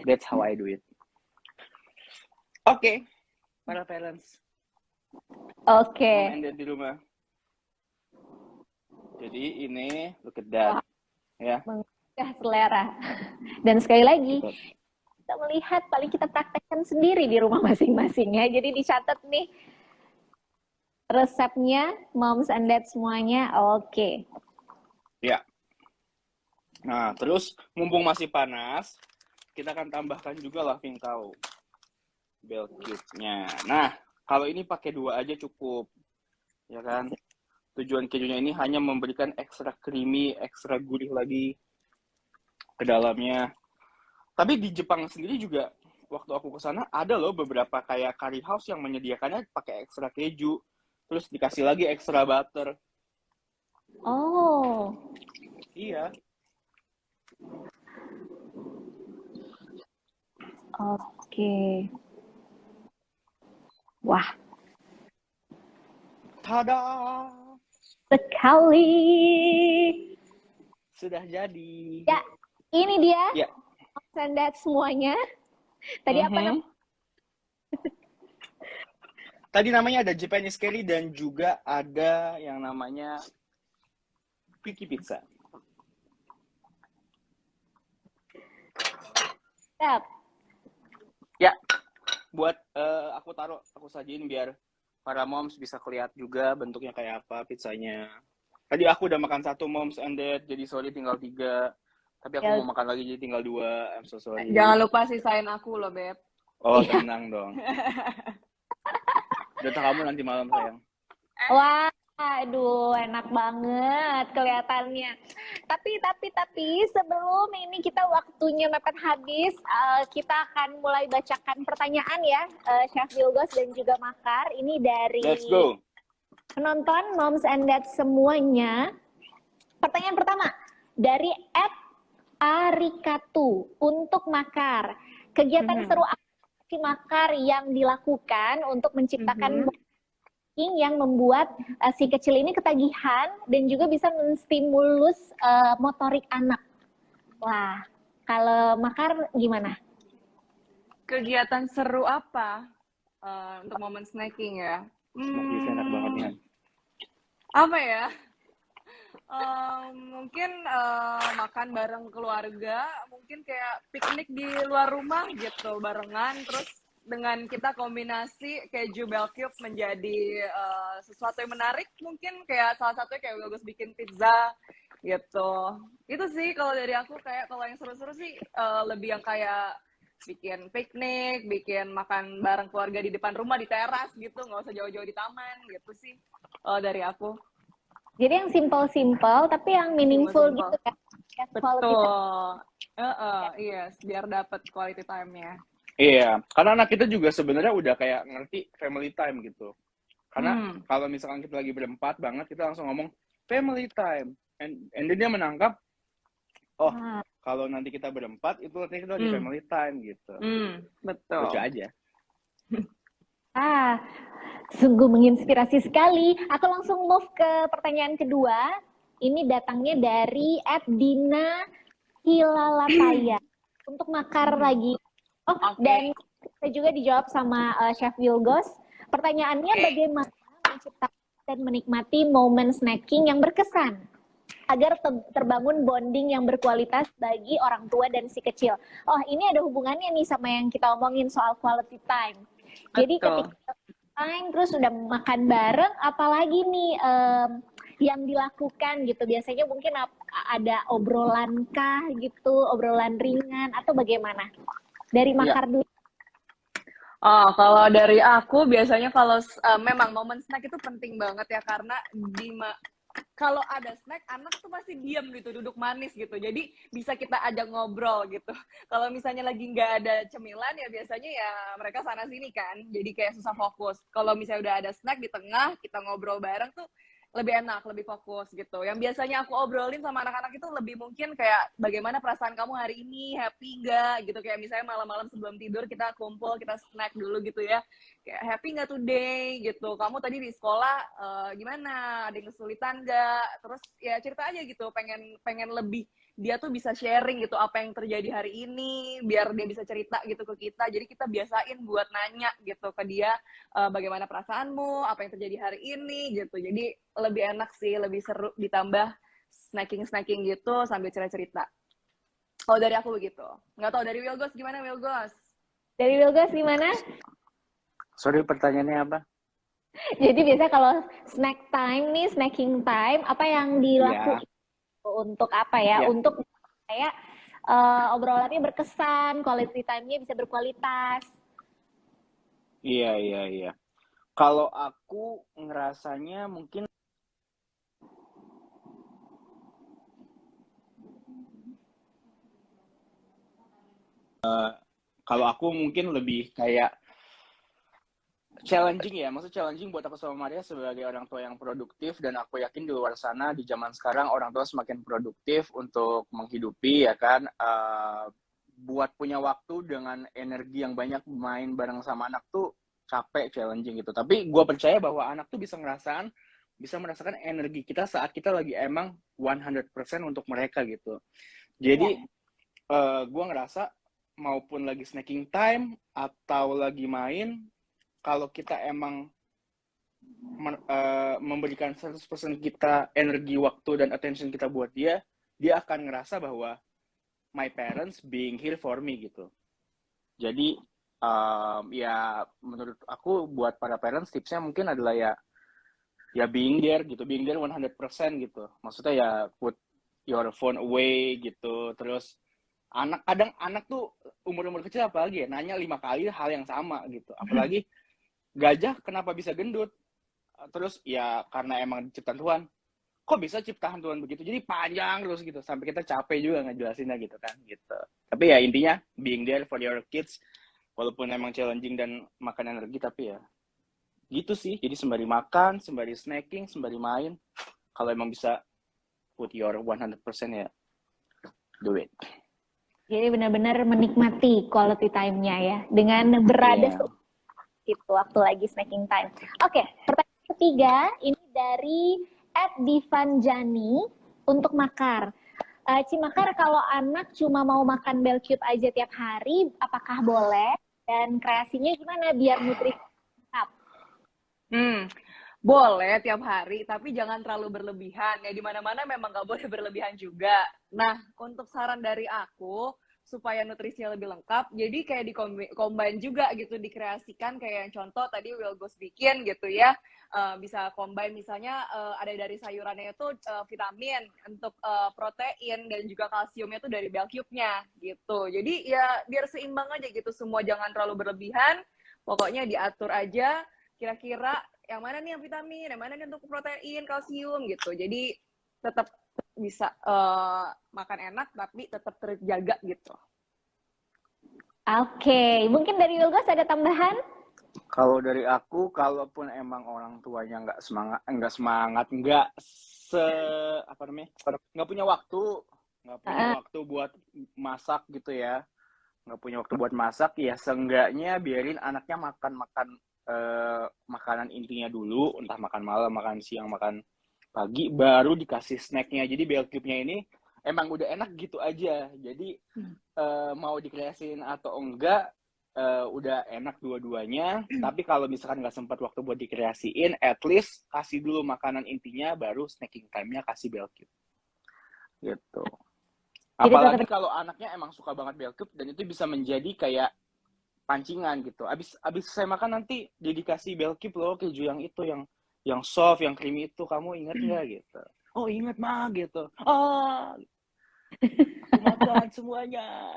That's how I do it. Oke, para parents. Oke. And then di rumah. Jadi ini look at that. Ya. Menggugah selera. Dan sekali lagi, kita melihat paling kita praktekkan sendiri di rumah masing-masing ya. Jadi dicatat nih resepnya, moms and dad semuanya oke. Ya. Nah, terus mumpung masih panas, kita akan tambahkan juga laughing cow bell cube-nya. Nah, kalau ini pakai 2 aja cukup. Ya kan? Tujuan kejunya ini hanya memberikan ekstra creamy, ekstra gurih lagi ke dalamnya. Tapi di Jepang sendiri juga, waktu aku ke sana, ada loh beberapa kayak curry house yang menyediakannya pakai ekstra keju. Terus dikasih lagi ekstra butter. Oh. Iya. Oke. Wah. Tada! Sekali. Sudah jadi. Ya, ini dia. Ya. Moms and dad semuanya. Tadi apa namanya? Tadi namanya ada Japanese curry dan juga ada yang namanya Quickie Pizza. Siap. Ya, buat aku sajiin biar para moms bisa kelihatan juga bentuknya kayak apa pizzanya. Tadi aku udah makan 1 moms and dad, jadi sorry tinggal 3. Tapi aku mau makan lagi jadi tinggal 2. I'm so sorry. Jangan lupa sisain aku loh, Beb. Oh, tenang dong. Jatah kamu nanti malam, sayang. Wah, aduh, enak banget kelihatannya. Tapi sebelum ini kita waktunya mepet habis, kita akan mulai bacakan pertanyaan ya, Chef Wilgos dan juga Makar. Ini dari Let's go. penonton Moms and Dad semuanya. Pertanyaan pertama dari @arikatu untuk Makar. Kegiatan seru apa sih Makar yang dilakukan untuk menciptakan yang membuat si kecil ini ketagihan dan juga bisa menstimulus motorik anak. Wah, kalau Makar gimana? Kegiatan seru apa untuk momen snacking ya? Smoky enak banget nih. Apa ya? Mungkin makan bareng keluarga, mungkin kayak piknik di luar rumah gitu barengan, terus dengan kita kombinasi keju bell cube menjadi sesuatu yang menarik, mungkin kayak salah satunya kayak bagus bikin pizza gitu. Itu sih kalau dari aku, kayak kalau yang seru-seru sih lebih yang kayak bikin piknik, bikin makan bareng keluarga di depan rumah di teras gitu, nggak usah jauh-jauh di taman gitu sih dari aku. Jadi yang simple-simple tapi yang meaningful gitu kan. Betul. Iya, biar dapat quality time-nya. Iya, karena anak kita juga sebenarnya udah kayak ngerti family time gitu. Karena kalau misalkan kita lagi berempat banget, kita langsung ngomong family time. And then dia menangkap, oh kalau nanti kita berempat, itu artinya kita lagi family time gitu. Betul. Lucu aja. Sungguh menginspirasi sekali. Aku langsung move ke pertanyaan kedua. Ini datangnya dari @Dina Hilalataya. Untuk Makar lagi. Dan kita juga dijawab sama Chef Wilgos. Pertanyaannya bagaimana menciptakan dan menikmati momen snacking yang berkesan agar terbangun bonding yang berkualitas bagi orang tua dan si kecil. Oh, ini ada hubungannya nih sama yang kita omongin soal quality time. Jadi ketika time terus udah makan bareng, apalagi nih yang dilakukan gitu. Biasanya mungkin ada obrolan kah gitu, obrolan ringan atau bagaimana? Dari Makar dulu. Oh, kalau dari aku biasanya kalau memang momen snack itu penting banget ya karena kalau ada snack anak tuh pasti diam gitu duduk manis gitu jadi bisa kita ajak ngobrol gitu kalau misalnya lagi nggak ada cemilan ya biasanya ya mereka sana sini kan jadi kayak susah fokus kalau misalnya udah ada snack di tengah kita ngobrol bareng tuh lebih enak, lebih fokus gitu. Yang biasanya aku obrolin sama anak-anak itu lebih mungkin kayak bagaimana perasaan kamu hari ini, happy nggak gitu. Kayak misalnya malam-malam sebelum tidur kita kumpul, kita snack dulu gitu ya. Kayak happy nggak today gitu. Kamu tadi di sekolah gimana? Ada yang kesulitan nggak? Terus ya cerita aja gitu. Pengen lebih dia tuh bisa sharing gitu apa yang terjadi hari ini biar dia bisa cerita gitu ke kita. Jadi kita biasain buat nanya gitu ke dia bagaimana perasaanmu, apa yang terjadi hari ini gitu. Jadi lebih enak sih, lebih seru ditambah snacking gitu sambil cerita-cerita. Kalau dari aku begitu. Nggak tahu dari Wilgos gimana Wilgos? Dari Wilgos gimana? Sorry, pertanyaannya apa? Jadi biasa kalau snack time nih, snacking time, apa yang Ya, dilakukan untuk apa ya? ya, Untuk kayak obrolannya berkesan, quality time-nya bisa berkualitas. iya. Kalau aku ngerasanya mungkin kalau aku mungkin lebih kayak challenging ya, maksud challenging buat aku sama Maria sebagai orang tua yang produktif dan aku yakin di luar sana di zaman sekarang orang tua semakin produktif untuk menghidupi ya kan, buat punya waktu dengan energi yang banyak main bareng sama anak tuh capek challenging gitu. Tapi gue percaya bahwa anak tuh bisa merasakan energi kita saat kita lagi emang 100% untuk mereka gitu. Jadi Ya. gue ngerasa maupun lagi snacking time atau lagi main kalau kita emang memberikan 100% kita energi, waktu, dan attention kita buat dia, dia akan ngerasa bahwa my parents being here for me gitu. Jadi ya menurut aku buat para parents tipsnya mungkin adalah ya being there gitu, being there 100% gitu. Maksudnya ya put your phone away gitu. Terus kadang anak tuh umur-umur kecil apalagi ya nanya 5 kali hal yang sama gitu. Apalagi gajah kenapa bisa gendut? Terus ya karena emang ciptaan Tuhan. Kok bisa ciptaan Tuhan begitu? Jadi panjang terus gitu sampai kita capek juga ngejelasinnya gitu kan gitu. Tapi ya intinya being there for your kids walaupun emang challenging dan makan energi tapi ya gitu sih. Jadi sembari makan, sembari snacking, sembari main kalau emang bisa put your 100% ya do it. Jadi benar-benar menikmati quality time-nya ya dengan berada Iya. gitu waktu lagi snacking time. Oke, pertanyaan ketiga ini dari @divanjani untuk Makar. Cimakar, kalau anak cuma mau makan Bell Cube aja tiap hari, apakah boleh? Dan kreasinya gimana biar nutrisi tetap? Boleh tiap hari, tapi jangan terlalu berlebihan. Ya di mana-mana memang nggak boleh berlebihan juga. Nah, untuk saran dari aku supaya nutrisinya lebih lengkap, jadi kayak di combine juga gitu, dikreasikan kayak yang contoh tadi Wilgos bikin gitu ya. Bisa combine misalnya ada dari sayurannya itu vitamin untuk protein dan juga kalsiumnya itu dari bell cube-nya gitu. Jadi ya biar seimbang aja gitu, semua jangan terlalu berlebihan. Pokoknya diatur aja kira-kira yang mana nih yang vitamin, yang mana nih untuk protein, kalsium gitu. Jadi tetap bisa makan enak tapi tetap terjaga gitu. Oke, mungkin dari Wilgos ada tambahan? Kalau dari aku, kalaupun emang orang tuanya nggak se apa namanya, nggak punya Uh, waktu buat masak gitu ya, nggak punya waktu buat masak, ya seenggaknya biarin anaknya makan makanan intinya dulu, entah makan malam, makan siang, makan pagi, baru dikasih snacknya. Jadi bell cube-nya ini emang udah enak gitu aja. Jadi mau dikreasiin atau enggak, udah enak dua-duanya. Tapi kalau misalkan nggak sempat waktu buat dikreasiin, at least kasih dulu makanan intinya, baru snacking time-nya kasih bell cube. Gitu. jadi Apalagi tetap kalau anaknya emang suka banget bell cube, dan itu bisa menjadi kayak pancingan gitu. Abis saya makan nanti dikasih bell cube loh, keju yang itu, yang soft, yang creamy itu, kamu inget nggak gitu? Oh inget mah gitu. Aku makan semuanya.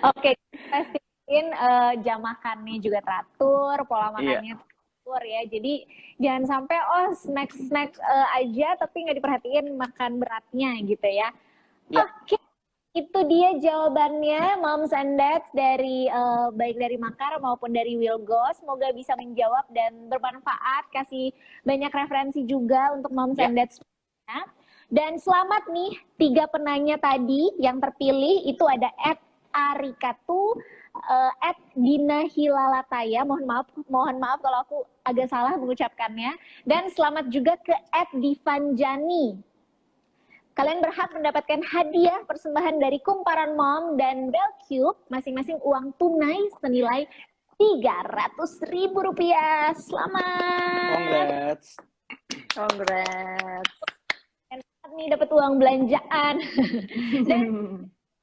oke. Kasih mungkin jam makannya juga teratur, pola Iya, makannya teratur ya. Jadi jangan sampai snack-snack aja tapi nggak diperhatiin makan beratnya gitu ya. iya. Oke, itu dia jawabannya Moms and Dads dari baik dari Makar maupun dari Wilgo. Semoga bisa menjawab dan bermanfaat, kasih banyak referensi juga untuk Moms Ya. and Dads. Dan selamat nih 3 penanya tadi yang terpilih itu ada @arikatu, @Dina Hilalataya. Mohon maaf kalau aku agak salah mengucapkannya. Dan selamat juga ke @Divanjani. Kalian berhak mendapatkan hadiah persembahan dari Kumparan Mom dan Belcube, masing-masing uang tunai senilai Rp300.000. Selamat. Congrats. Enak nih dapat uang belanjaan. Dan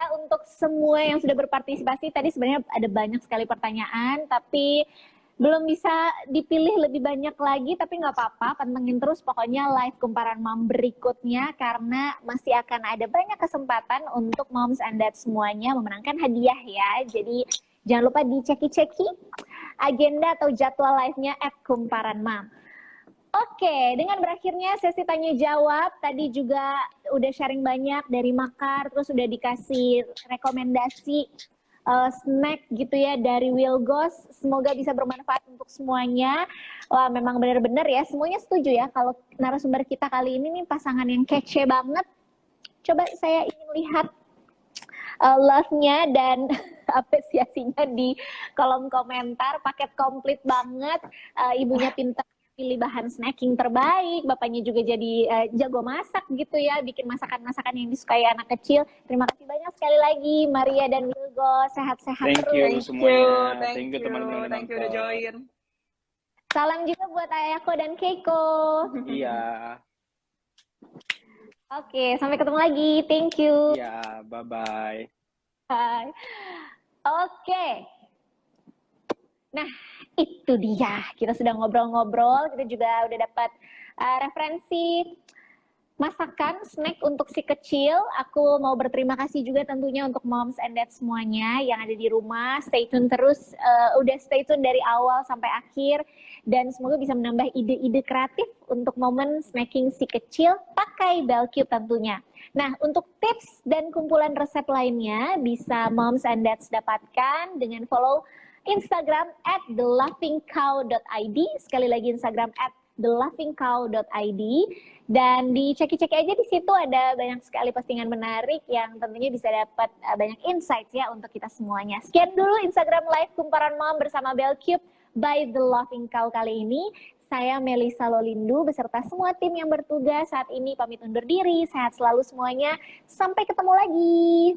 untuk semua yang sudah berpartisipasi, tadi sebenarnya ada banyak sekali pertanyaan, tapi belum bisa dipilih lebih banyak lagi, tapi nggak apa-apa, pantengin terus pokoknya live Kumparan Mom berikutnya, karena masih akan ada banyak kesempatan untuk Moms and Dads semuanya memenangkan hadiah ya. Jadi jangan lupa diceki-ceki agenda atau jadwal live-nya @Kumparan Mom. Oke, dengan berakhirnya sesi tanya jawab, tadi juga udah sharing banyak dari Makar, terus udah dikasih rekomendasi snack gitu ya dari Wilgos. Semoga bisa bermanfaat untuk semuanya. Wah, memang benar-benar ya, semuanya setuju ya kalau narasumber kita kali ini nih pasangan yang kece banget. Coba saya ingin lihat love-nya dan apresiasinya di kolom komentar. Paket komplit banget, ibunya pintar pilih bahan snacking terbaik, bapaknya juga jadi jago masak gitu ya, bikin masakan-masakan yang disukai anak kecil. Terima kasih banyak sekali lagi Maria dan Wilgo, sehat-sehat Thank terus. you semuanya. Thank you teman-teman yang Thank you udah nonton. join. Salam juga buat Ayako dan Keiko. Iya, Oke, sampai ketemu lagi. Thank you. iya, bye-bye. Bye. Oke. Nah, itu dia. Kita sudah ngobrol-ngobrol, kita juga udah dapat referensi masakan, snack untuk si kecil. Aku mau berterima kasih juga tentunya untuk Moms and Dads semuanya yang ada di rumah. Stay tune terus, udah stay tune dari awal sampai akhir. Dan semoga bisa menambah ide-ide kreatif untuk momen snacking si kecil pakai Belcube tentunya. Nah, untuk tips dan kumpulan resep lainnya bisa Moms and Dads dapatkan dengan follow Instagram @thelaughingcow.id. Sekali lagi Instagram @thelaughingcow.id. Dan diceki-ceki aja di situ, ada banyak sekali postingan menarik yang tentunya bisa dapat banyak insights ya untuk kita semuanya. Sekian dulu Instagram Live Kumparan Mom bersama Belcube by The Laughing Cow kali ini. Saya Melisa Lolindu beserta semua tim yang bertugas saat ini pamit undur diri. Sehat selalu semuanya. Sampai ketemu lagi.